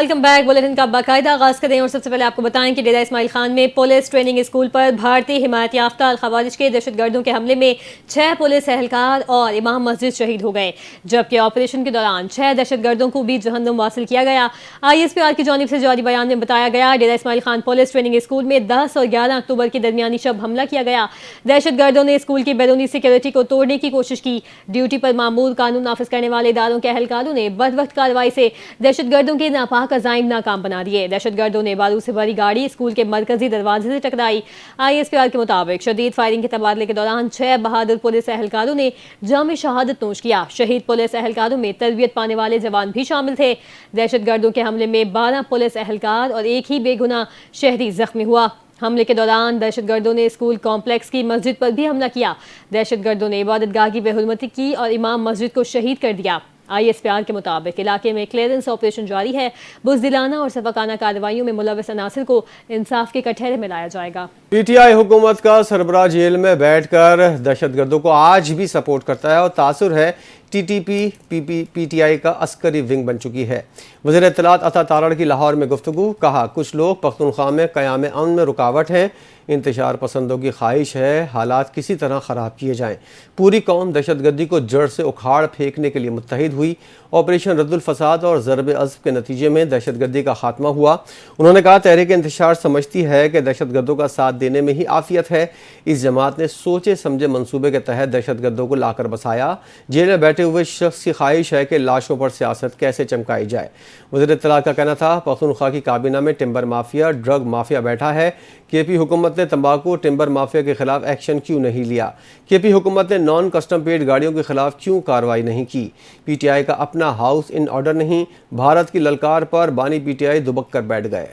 Welcome back. Bulletin का बाकायदा आगाज करें और सबसे पहले आपको बताएं कि डेरा इस्माइल खान में पुलिस ट्रेनिंग स्कूल पर भारतीय हिमायत याफ्ता अल-खवारिज के दहशतगर्दों के हमले में 6 पुलिस एहलकार और इमाम मस्जिद शहीद हो गए, जबकि ऑपरेशन के दौरान 6 दहशतगर्दों को भी जहन्नुम वासिल किया गया। ISPR की जानिब से जारी बयान में बताया गया, Dera Ismail Khan police training school में 10 और 11 अक्टूबर की दरमियानी शब हमला किया गया। दहशतगर्दों ने स्कूल की बैरूनी सिक्योरिटी को तोड़ने की कोशिश की। ड्यूटी पर मामूल कानून नाफिज करने वाले इदारों के एहलकारों ने बदवक्त कार्रवाई से दहशतगर्दों के नापाक अज़ाइम नाकाम बना दिए। दहशतगर्दों ने बारूद से भरी गाड़ी स्कूल के मरकजी दरवाजे से टकराई। ISPR के मुताबिक शदीद फायरिंग के तबादले के दौरान 6 बहादुर पुलिस एहलकारों ने जाम शहादत नोश किया। शहीद पुलिस एहलकारों में तरबियत पाने वाले जवान भी शामिल थे। दहशतगर्दों के हमले में 12 पुलिस एहलकार और एक ही बेगुनाह शहरी जख्मी हुआ। हमले के दौरान दहशतगर्दों ने स्कूल कॉम्प्लेक्स की मस्जिद पर भी हमला किया। दहशतगर्दों ने इबादतगाह की बेहुरमती की और इमाम मस्जिद को शहीद कर दिया। ISPR के मुताबिक इलाके में क्लियरेंस ऑपरेशन जारी है। बुज़दिलाना और सफाकाना कार्रवाइयों में मुलव्वस अनासिर को इंसाफ के कटहरे में लाया जाएगा। PTI हुकूमत का सरबराह जेल में बैठकर दहशतगर्दों को आज भी सपोर्ट करता है और तासुर है TTP PTI का अस्करी विंग बन चुकी है। वज़ीर इत्तलात अता तारड़ की लाहौर में गुफ्तगू, कहा कुछ लोग पख्तूनख्वा में क़याम अमन में रुकावट हैं। इंतशार पसंदों की ख्वाहिश है हालात किसी तरह ख़राब किए जाएं। पूरी कौम दहशतगर्दी को जड़ से उखाड़ फेंकने के लिए मुत्तहिद हुई। ऑपरेशन रद्दुल फसाद और ज़रब अज़्ब के नतीजे में दहशतगर्दी का खात्मा हुआ। उन्होंने कहा तहरीक इंतशार समझती है कि दहशतगर्दों का साथ देने में ही आफियत है। इस जमात ने सोचे समझे मंसूबे के तहत दहशतगर्दों को लाकर बसाया। जेल में बैठे हुए शख्स की ख्वाहिश है कि लाशों पर सियासत कैसे चमकाई जाए। वज़ीर इत्तलात का कहना था पख्तूनख्वा की काबीना में टिम्बर माफिया, ड्रग माफिया बैठा है। KP हुकूमत ने तंबाकू टिम्बर माफिया के खिलाफ एक्शन क्यों नहीं लिया? KP हुकूमत ने नॉन कस्टम पेड गाड़ियों के खिलाफ क्यों कार्रवाई नहीं की? PTI का अपना हाउस इन ऑर्डर नहीं। भारत की ललकार पर बानी PTI दुबक कर बैठ गए।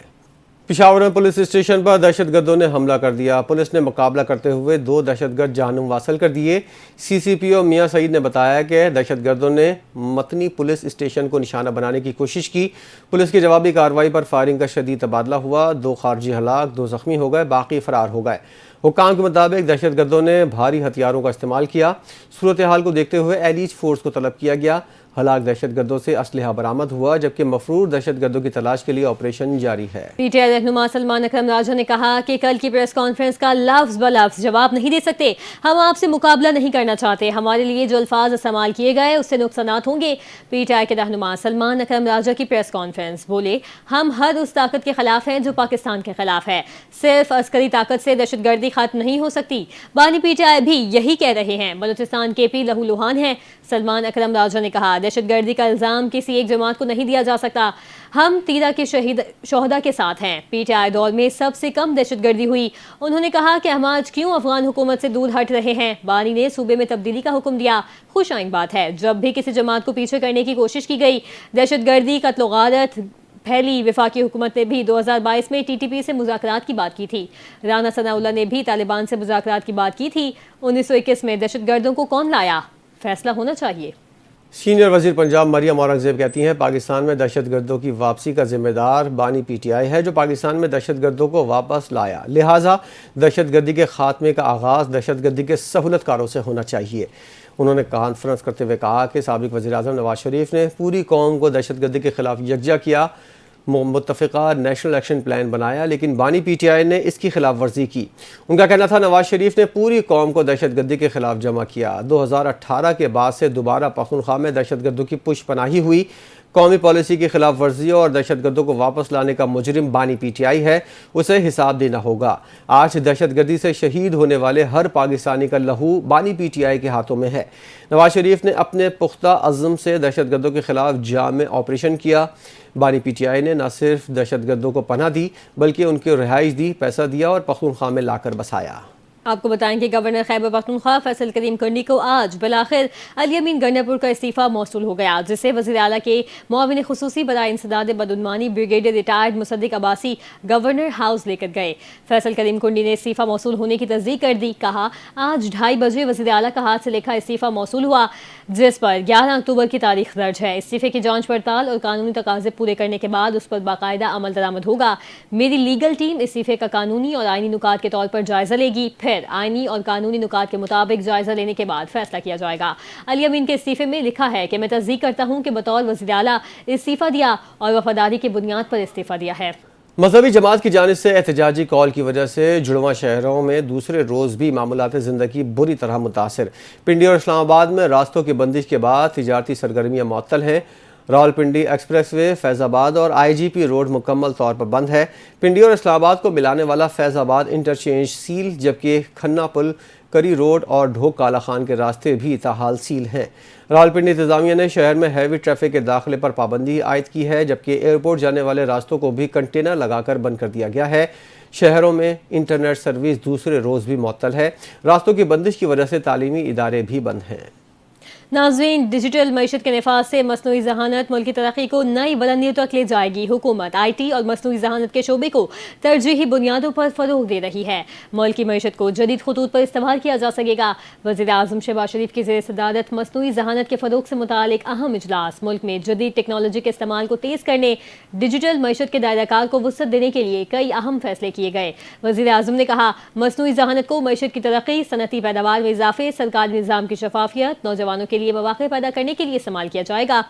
पिशावर में पुलिस स्टेशन पर दहशतगर्दों ने हमला कर दिया। पुलिस ने मुकाबला करते हुए 2 दहशतगर्द जहन्नुम वासिल कर दिए। CCPO मियां सईद ने बताया कि दहशतगर्दों ने मतनी पुलिस स्टेशन को निशाना बनाने की कोशिश की। पुलिस की जवाबी कार्रवाई पर फायरिंग का शदीद तबादला हुआ। 2 खारजी हलाक, 2 जख्मी हो गए, बाकी फरार हो गए। हुक्काम के मुताबिक दहशतगर्दों ने भारी हथियारों का इस्तेमाल किया। सूरत हाल को देखते हुए एलीट फोर्स को तलब किया गया। हलाक दहशतगर्दों से असलहा बरामद हुआ, जबकि मफरूर दहशतगर्दों की तलाश के लिए ऑपरेशन जारी है। PTI रहनुमा सलमान अकरम राजा ने कहा कि कल की प्रेस कॉन्फ्रेंस का लफ्ज ब लफ्ज जवाब नहीं दे सकते। हम आपसे मुकाबला नहीं करना चाहते। हमारे लिए जो अल्फाज इस्तेमाल किए गए उससे नुकसानात होंगे। PTI के रहनुमा सलमान अकरम राजा की प्रेस कॉन्फ्रेंस, बोले हम हर उस ताकत के खिलाफ हैं जो पाकिस्तान के खिलाफ है। सिर्फ अस्करी ताकत से दहशतगर्दी खत्म नहीं हो सकती। बानी PTI भी यही कह रहे हैं। बलूचिस्तान KP लहूलुहान है। सलमान अकरम राजा ने कहा दहशतगर्दी का इल्ज़ाम किसी एक जमात को नहीं दिया जा सकता। हम तीरा के शहीदा के साथ हैं। PTI दौर में सबसे कम दहशतगर्दी हुई। उन्होंने कहा कि हम आज क्यों अफगान हुकूमत से दूर हट रहे हैं। बानी ने सूबे में तब्दीली का हुक्म दिया। खुश आइन बात है, जब भी किसी जमात को पीछे करने की कोशिश की गई, दहशतगर्दी, कत्ल व गारत फैली। वफाकी हुकूमत ने भी 2022 में TTP से मुज़ाकरात की बात की थी। राना सनाउल्लाह ने भी तालिबान से मुज़ाकरात की बात की थी। 1921 में दहशतगर्दों को कौन लाया? फैसला होना चाहिए। सीनियर वजीर पंजाब मरियम औरंगजेब कहती हैं पाकिस्तान में दहशतगर्दों की वापसी का जिम्मेदार बानी PTI है, जो पाकिस्तान में दहशतगर्दों को वापस लाया। लिहाजा दहशतगर्दी के खात्मे का आगाज़ दहशतगर्दी के सहूलतकारों से होना चाहिए। उन्होंने कॉन्फ्रेंस करते हुए कहा कि साबिक वज़ीर आज़म नवाज शरीफ ने पूरी कौम को दहशतगर्दी के खिलाफ यकजा किया, मुत्तफ़िक़ा नेशनल एक्शन प्लान बनाया, लेकिन बानी PTI ने इसकी खिलाफ वर्जी की। उनका कहना था नवाज शरीफ ने पूरी कौम को दहशतगर्दी के खिलाफ जमा किया। 2018 के बाद से दोबारा पख्तूनख्वा में दहशतगर्दों की पुशपनाही हुई। कौमी पॉलिसी की खिलाफ वर्जी और दहशतगर्दों को वापस लाने का मुजरिम बानी PTI है, उसे हिसाब देना होगा। आज दहशतगर्दी से शहीद होने वाले हर पाकिस्तानी का लहू बानी PTI के हाथों में है। नवाज शरीफ ने अपने पुख्ता अज़्म से दहशतगर्दों के खिलाफ जाम ऑपरेशन किया। बानी PTI ने न सिर्फ दहशतगर्दों को पनाह दी, बल्कि उनको रिहाइश दी, पैसा दिया और पख्तूनख्वा में लाकर बसाया। आपको बताएं कि गवर्नर खैबर पख्तूनख्वा फैसल करीम कंडी को आज बिलाखिर अली अमीन गंडापुर का इस्तीफा मौसूल हो गया, जिसे वज़ीर आला के मुआविन खुसूसी बराए इंसदाद बदउनवानी brigadier retired Musaddiq Abbasi governor house लेकर गए। फैसल करीम कंडी ने इस्तीफा मौसूल होने की तस्दीक कर दी। कहा आज 2:30 बजे वज़ीर आला का हाथ से लिखा इस्तीफा मौसूल हुआ, जिस पर 11 अक्टूबर की तारीख दर्ज है। इस्तीफे की जाँच पड़ताल और कानूनी तकाजे पूरे करने के बाद उस पर बाकायदा अमल दरामद होगा। मेरी लीगल टीम इस्तीफे का कानूनी और आईनी नुकात के तौर पर जायजा लेगी, फिर बगैर आईनी और कानूनी नुकात के मुताबिक जायजा लेने के बाद फैसला किया जाएगा। अली अमीन के इस्तीफे में लिखा है कि मैं तस्दीक करता हूँ कि बतौर वज़ीर आला इस्तीफा दिया और वफादारी की बुनियाद पर इस्तीफा दिया है। मजहबी जमात की जानिब से एहतजाजी कॉल की वजह से जुड़वा शहरों में दूसरे रोज़ भी मामूलात ज़िंदगी बुरी तरह मुतासर। पिंडी और इस्लामाबाद में रास्तों की बंदिश के बाद तिजारती सरगर्मियाँ मुअत्तल हैं। रावलपिंडी एक्सप्रेसवे, फैज़ाबाद और IGP रोड मुकम्मल तौर पर बंद है। पिंडी और इस्लामाबाद को मिलाने वाला फैज़ाबाद इंटरचेंज सील, जबकि खन्ना पुल, करी रोड और ढोक काला खान के रास्ते भी ताहाल सील हैं। रावलपिंडी इंतज़ामिया ने शहर में हैवी ट्रैफिक के दाखिले पर पाबंदी आयद की है, जबकि एयरपोर्ट जाने वाले रास्तों को भी कंटेनर लगाकर बंद कर दिया गया है। शहरों में इंटरनेट सर्विस दूसरे रोज़ भी मुअत्तल है। रास्तों की बंदिश की वजह से तालीमी इदारे भी बंद हैं। नाज़रीन, डिजिटल मईशत के निफाज से मसनूई ज़हानत मुल्क की तरक्की को नई बुलंदियों तक ले जाएगी। हुकूमत IT और मसनूई ज़हानत के शोबे को तरजीही बुनियादों पर फ़रोग़ दे रही है। मुल्क की मईशत को जदीद खतूत पर इस्तेमाल किया जा सकेगा। वज़ीर आज़म शहबाज शरीफ की ज़ेर सदारत मसनूई ज़हानत के फ़रोग़ से मुतालिक अहम इजलास। मुल्क में जदीद टेक्नोलॉजी के इस्तेमाल को तेज़ करने, डिजिटल मईशत के दायराकार को वुसअत देने के लिए कई अहम फैसले किए गए। वज़ीर आज़म ने कहा, मसनूई ज़हानत को मईशत की तरक्की, सनती पैदावार में इजाफे, सरकारी निज़ाम की शफाफियत, नौजवानों के लिए मौक़े पैदा करने के लिए इस्तेमाल किया जाएगा।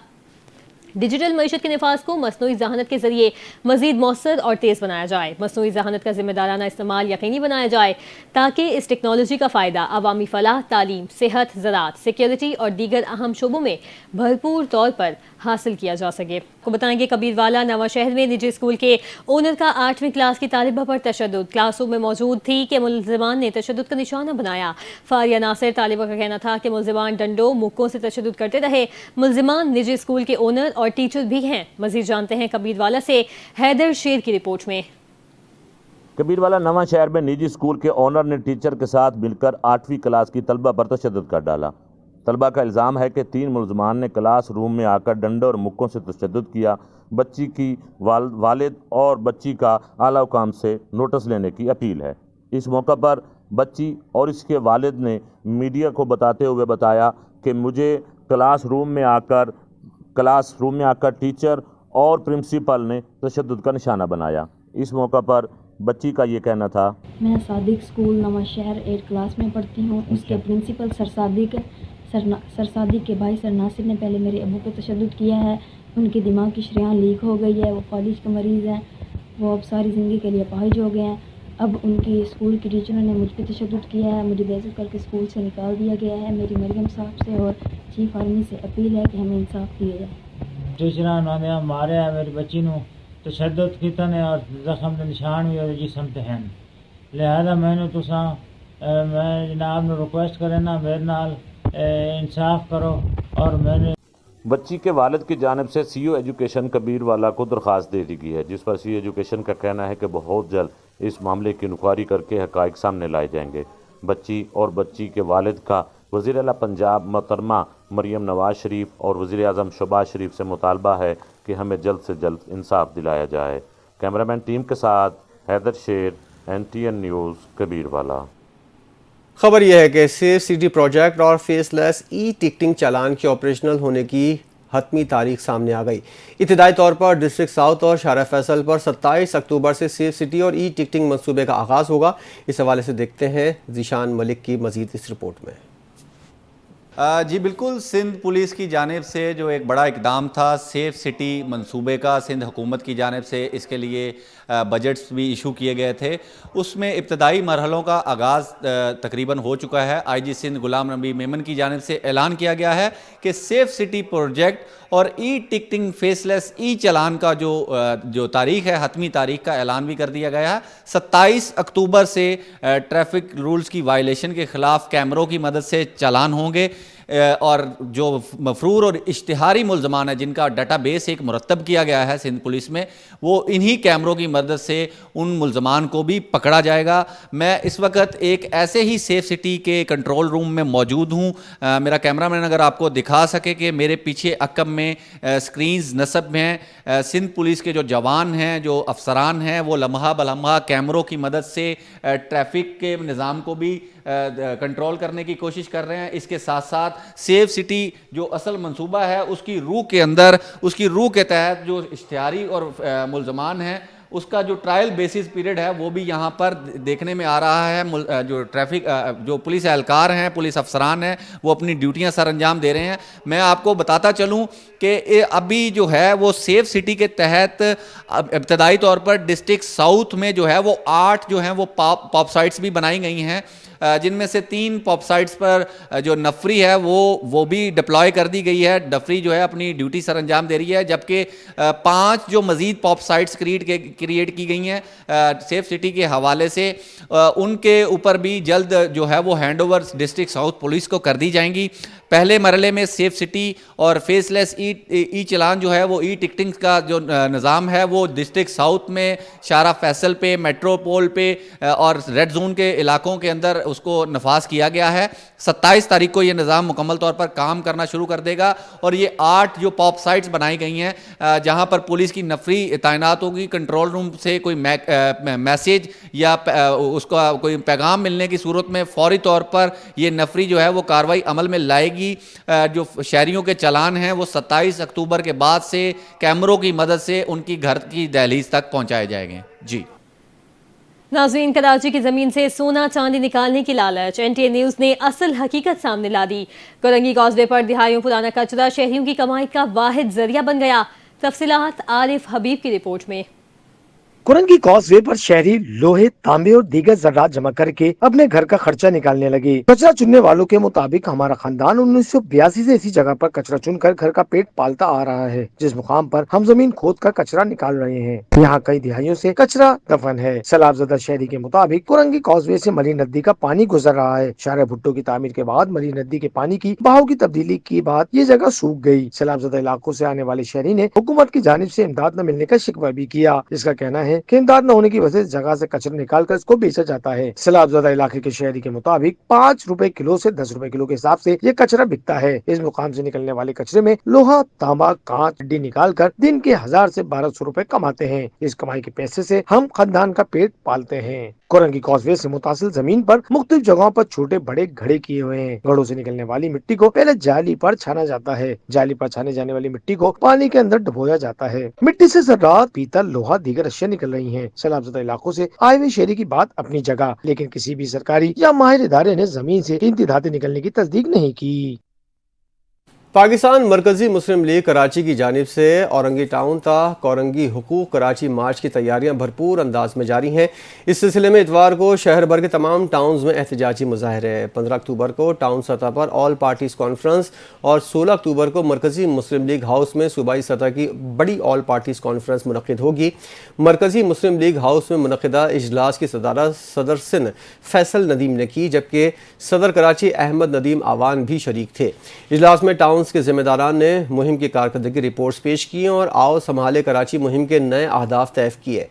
डिजिटल मईशत के निफाज को मसनूई ज़हानत के जरिए मजीद मौसर और तेज़ बनाया जाए। मसनूई ज़हानत का जिम्मेदाराना इस्तेमाल यकीनी बनाया जाए ताकि इस टेक्नोलॉजी का फ़ायदा अवामी फलाह, तालीम, सेहत, ज़राअत, सिक्योरिटी और दीगर अहम शोबों में भरपूर तौर पर हासिल किया जा सके। को बताएंगे कबीरवाला नवा शहर में निजी स्कूल के ओनर का 8वीं क्लास की तालिबा पर तशद्दुद। क्लासरूम में मौजूद थी कि मुलजिमान ने तशद्दुद का निशाना बनाया। फारिया नासिर तालिबा का कहना था कि मुलजिमान डंडों, मुक्कों से तशद्दुद करते रहे। मुलजिमान निजी स्कूल के ओनर और टीचर भी हैं। मजीद जानते हैं कबीरवाला से हैदर शेर की रिपोर्ट में। कबीरवाला नवा शहर में निजी स्कूल के ओनर ने टीचर के साथ मिलकर 8वीं क्लास की तलबा पर तशद्दुद कर डाला। तलबा का इल्ज़ाम है कि 3 मुलजमान ने क्लास रूम में आकर डंडों और मुक्कों से तशद्दुद किया। बच्ची की वालिद और बच्ची का आला हुकाम से नोटिस लेने की अपील है। इस मौका पर बच्ची और इसके वालिद ने मीडिया को बताते हुए बताया कि मुझे क्लास रूम में आकर टीचर और प्रिंसिपल ने तशद्दुद का निशाना बनाया। इस मौका पर बच्ची का ये कहना था, मैं सादिक स्कूल नवा शहर 8 क्लास में पढ़ती हूँ। उसके प्रिंसिपल सर सादिक के भाई सर नासिर ने पहले मेरे अबू को तशद्दुद किया है। उनकी दिमाग की शरियाँ लीक हो गई है, वो कॉलेज के मरीज़ हैं, वो अब सारी ज़िंदगी के लिए अपाहिज हो गए हैं। अब उनकी स्कूल की टीचरों ने मुझ पर तशद्दुद किया है, मुझे बेइज्जत करके स्कूल से निकाल दिया गया है। मेरी मरियम साहब से और चीफ आर्मी से अपील है कि हमें इंसाफ दिया जाए। टीचर ने मारे है मेरी बच्ची नूं तशद्दुद कीता ने और जख्म के निशान भी और जिसम ते हैं। लिहाजा मैंने तुसा मैं जनाब ने रिक्वेस्ट करे ना मेरे नाल इंसाफ करो। और मैंने बच्ची के वालिद की जानिब से CO एजुकेशन कबीरवाला को दरख्वास्त दे दी गई है, जिस पर CO एजुकेशन का कहना है कि बहुत जल्द इस मामले की इंक्वायरी करके हक़ाइक़ सामने लाए जाएंगे। बच्ची और बच्ची के वालिद का वज़ीर आला पंजाब मोहतरमा मरियम नवाज शरीफ और वज़ीर आज़म शहबाज शरीफ से मुतालबा है कि हमें जल्द से जल्द इंसाफ दिलाया जाए। कैमरामैन टीम के साथ हैदर शेर, NTN न्यूज़, कबीरवाला। खबर यह है कि सेफ सिटी प्रोजेक्ट और फेसलेस टिकटिंग चालान के ऑपरेशनल होने की हतमी तारीख सामने आ गई। इब्तिदाई तौर पर डिस्ट्रिक्ट साउथ और शारा फैसल पर 27 अक्टूबर से सेफ सिटी और टिकटिंग मंसूबे का आगाज़ होगा। इस हवाले से देखते हैं ज़ीशान मलिक की मज़ीद इस रिपोर्ट में। जी बिल्कुल, सिंध पुलिस की जानिब से जो एक बड़ा इकदाम था सेफ सिटी मंसूबे का, सिंध हुकूमत की जानिब से इसके लिए बजट्स भी इशू किए गए थे। उसमें इब्तदाई मरहलों का आगाज़ तकरीबन हो चुका है। IG सिंध गुलाम नबी मेमन की जानिब से ऐलान किया गया है कि सेफ सिटी प्रोजेक्ट और टिकटिंग फेसलेस चालान का जो तारीख है, हतमी तारीख का ऐलान भी कर दिया गया है। 27 अक्टूबर से ट्रैफिक रूल्स की वायलेशन के ख़िलाफ़ कैमरों की मदद से चालान होंगे और जो मफरूर और इश्तिहारी मुलजमान है जिनका डाटाबेस एक मुरतब किया गया है सिंध पुलिस में, वो इन्हीं कैमरों की मदद से उन मुलजमान को भी पकड़ा जाएगा। मैं इस वक्त एक ऐसे ही सेफ सिटी के कंट्रोल रूम में मौजूद हूँ। मेरा कैमरामैन अगर आपको दिखा सके कि मेरे पीछे अकब में स्क्रीन्स नस्ब में हैं। सिंध पुलिस के जो जवान हैं, जो अफसरान हैं, वो लम्हा बलम्हा कैमरों की मदद से ट्रैफिक के निज़ाम को भी कंट्रोल करने की कोशिश कर रहे हैं। इसके साथ साथ सेफ सिटी जो असल मंसूबा है उसकी रूह के अंदर, उसकी रूह के तहत जो इश्तिहारी और मुलजमान हैं اس کا جو ٹرائل بیسس پیریڈ ہے وہ بھی یہاں پر دیکھنے میں آ رہا ہے. جو ٹریفک جو پولیس اہلکار ہیں, پولیس افسران ہیں, وہ اپنی ڈیوٹیاں سر انجام دے رہے ہیں. میں آپ کو بتاتا چلوں کہ ابھی جو ہے وہ سیف سٹی کے تحت ابتدائی طور پر ڈسٹرکٹ ساؤتھ میں جو ہے وہ 8 جو ہیں وہ پاپ سائٹس بھی بنائی گئی ہیں, جن میں سے 3 پاپ سائٹس پر جو نفری ہے وہ بھی ڈپلوائے کر دی گئی ہے. نفری جو ہے اپنی ڈیوٹی سر انجام دے رہی ہے, جبکہ 5 جو مزید پاپ سائٹس کریٹ کی گئی ہیں سیف سٹی کے حوالے سے, ان کے اوپر بھی جلد جو ہے وہ hand over district south police کو کر دی جائیں گی. پہلے مرحلے میں سیف سٹی اور فیس لیس ای چلان جو ہے وہ ای ٹکٹنگ کا جو نظام ہے وہ ڈسٹرکٹ ساؤتھ میں شارع فیصل پہ, میٹرو پول پہ اور ریڈ زون کے علاقوں کے اندر اس کو نفاذ کیا گیا ہے. 27 تاریخ کو یہ نظام مکمل طور پر کام کرنا شروع کر دے گا, اور یہ 8 جو پاپ سائٹس بنائی گئی ہیں جہاں پر پولیس کی نفری تعینات ہوگی. کنٹرول روم سے کوئی میسیج یا اس کا کوئی پیغام ملنے کی صورت میں فوری طور پر یہ نفری جو ہے وہ کارروائی عمل میں لائے گی. جو شہریوں کے چالان ہیں وہ 27 اکتوبر کے بعد سے کیمروں کی مدد سے ان کی گھر کی دہلیز تک پہنچائے جائیں گے. جی ناظرین, کراچی کی زمین سے سونا چاندی نکالنے کی لالچ NTA نیوز نے اصل حقیقت سامنے لا دی. کرنگی کازوے پر دہائیوں پرانا کچرا شہریوں کی کمائی کا واحد ذریعہ بن گیا. تفصیلات عارف حبیب کی رپورٹ میں. کرنگی کازوے پر شہری لوہے, تانبے اور دیگر زراعت جمع کر کے اپنے گھر کا خرچہ نکالنے لگے. کچرا چننے والوں کے مطابق ہمارا خاندان 1982 سے اسی جگہ پر کچرا چن کر گھر کا پیٹ پالتا آ رہا ہے, جس مقام پر ہم زمین کھود کر کچرا نکال رہے ہیں. یہاں کئی دہائیوں سے کچرا دفن ہے. سیلاب زدہ شہری کے مطابق کرنگی کازوے سے مری ندی کا پانی گزر رہا ہے. شارع بھٹو کی تعمیر کے بعد مری ندی کے پانی کی بہاؤ کی تبدیلی کے بعد یہ جگہ سوکھ گئی. سیلاب زدہ علاقوں سے آنے والے شہری نے حکومت کی جانب سے امداد نہ ملنے کا شکوہ بھی کیا, جس کا کہنا ہے کہ امداد نہ ہونے کی وجہ سے جگہ سے کچرا نکال کر اس کو بیچا جاتا ہے. سیلاب زدہ علاقے کے شہری کے مطابق 5 روپے کلو سے 10 روپے کلو کے حساب سے یہ کچرا بکتا ہے. اس مقام سے نکلنے والے کچرے میں لوہا, تانبا, کانچ, ہڈی نکال کر دن کے 1000 سے 1200 روپے کماتے ہیں. اس کمائی کے پیسے سے ہم خاندان کا پیٹ پالتے ہیں. کرنگی کازوے سے متصل زمین پر مختلف جگہوں پر چھوٹے بڑے گھڑے کیے ہوئے ہیں. گھڑوں سے نکلنے والی مٹی کو پہلے جالی پر چھانا جاتا ہے. جالی پر چھانے جانے والی مٹی کو پانی کے اندر ڈبویا جاتا ہے. مٹی سے زراعت, پیتل, لوہا, دیگر اشیاء نکل رہی ہیں. سیلاب زدہ علاقوں سے آئے ہوئے شہری کی بات اپنی جگہ, لیکن کسی بھی سرکاری یا ماہر ادارے نے زمین سے انتدادیں نکلنے کی تصدیق نہیں کی. پاکستان مرکزی مسلم لیگ کراچی کی جانب سے اورنگی ٹاؤن تا کورنگی حقوق کراچی مارچ کی تیاریاں بھرپور انداز میں جاری ہیں. اس سلسلے میں اتوار کو شہر بھر کے تمام ٹاؤنز میں احتجاجی مظاہرے. 15 اکتوبر کو ٹاؤن سطح پر آل پارٹیز کانفرنس اور 16 اکتوبر کو مرکزی مسلم لیگ ہاؤس میں صوبائی سطح کی بڑی آل پارٹیز کانفرنس منعقد ہوگی. مرکزی مسلم لیگ ہاؤس میں منعقدہ اجلاس کی صدارت صدر سندھ فیصل ندیم نے کی, جبکہ صدر کراچی احمد ندیم آوان بھی شریک تھے. اجلاس میں ٹاؤن کے ذمہ داران نے مہم کی کارکردگی رپورٹس پیش کی اور آؤ سنبھالے کراچی مہم کے نئے اہداف طے کیے.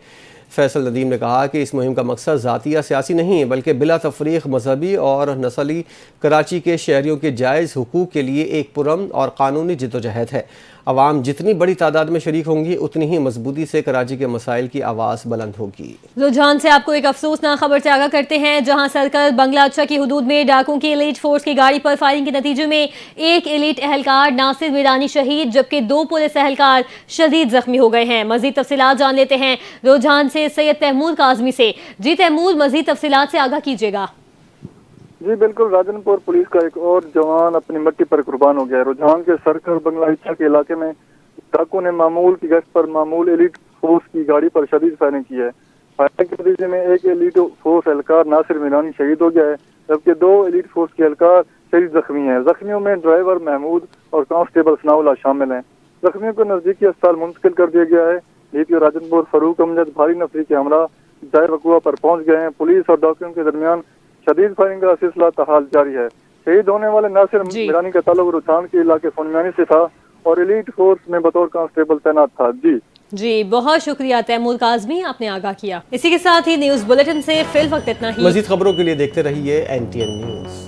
فیصل ندیم نے کہا کہ اس مہم کا مقصد ذاتی یا سیاسی نہیں بلکہ بلا تفریق مذہبی اور نسلی کراچی کے شہریوں کے جائز حقوق کے لیے ایک پرامن اور قانونی جدوجہد ہے. عوام جتنی بڑی تعداد میں شریک ہوں گی اتنی ہی مضبوطی سے کراچی کے مسائل کی آواز بلند ہوگی. رجحان سے آپ کو ایک افسوسناک خبر سے آگاہ کرتے ہیں, جہاں سرکل بنگلہ اچھا کی حدود میں ڈاکوں کی ایلیٹ فورس کی گاڑی پر فائرنگ کے نتیجے میں ایک ایلیٹ اہلکار ناصر میرانی شہید جبکہ 2 پولیس اہلکار شدید زخمی ہو گئے ہیں. مزید تفصیلات جان لیتے ہیں رجحان سے سید تیمور کاظمی سے. جی تیمور, مزید تفصیلات سے آگاہ کیجیے گا. جی بالکل, راجن پور پولیس کا ایک اور جوان اپنی مٹی پر قربان ہو گیا. رجحان کے سرکل بنگلہ اچھا کے علاقے میں ڈاکوں نے معمول کی گشت پر معمول ایلیٹ فورس کی گاڑی پر شدید فائرنگ کی ہے. فائرنگ کے نتیجے میں ایک ایلیٹ فورس اہلکار ناصر میرانی شہید ہو گیا ہے, جبکہ 2 ایلیٹ فورس کے اہلکار شدید زخمی ہیں. زخمیوں میں ڈرائیور محمود اور کانسٹیبل ثناء اللہ شامل ہیں. زخمیوں کو نزدیکی اسپتال منتقل کر دیا گیا ہے. DPO راجن پور فاروق امجد بھاری نفری کے ہمراہ جائے وقوع پر پہنچ گئے ہیں. پولیس اور ڈاکیوں کے درمیان شدید فائرنگ کا سلسلہ تحال جاری ہے. شہید ہونے والے ناصر میرانی کا تعلق رجحان کے علاقے فونمیانی سے تھا اور ایلیٹ فورس میں بطور کانسٹیبل تعینات تھا. جی بہت شکریہ تیمور کاظمی, آپ نے آگاہ کیا. اسی کے ساتھ ہی نیوز بلیٹن سے فی الوقت اتنا ہی. مزید خبروں کے لیے دیکھتے رہیے NTN نیوز.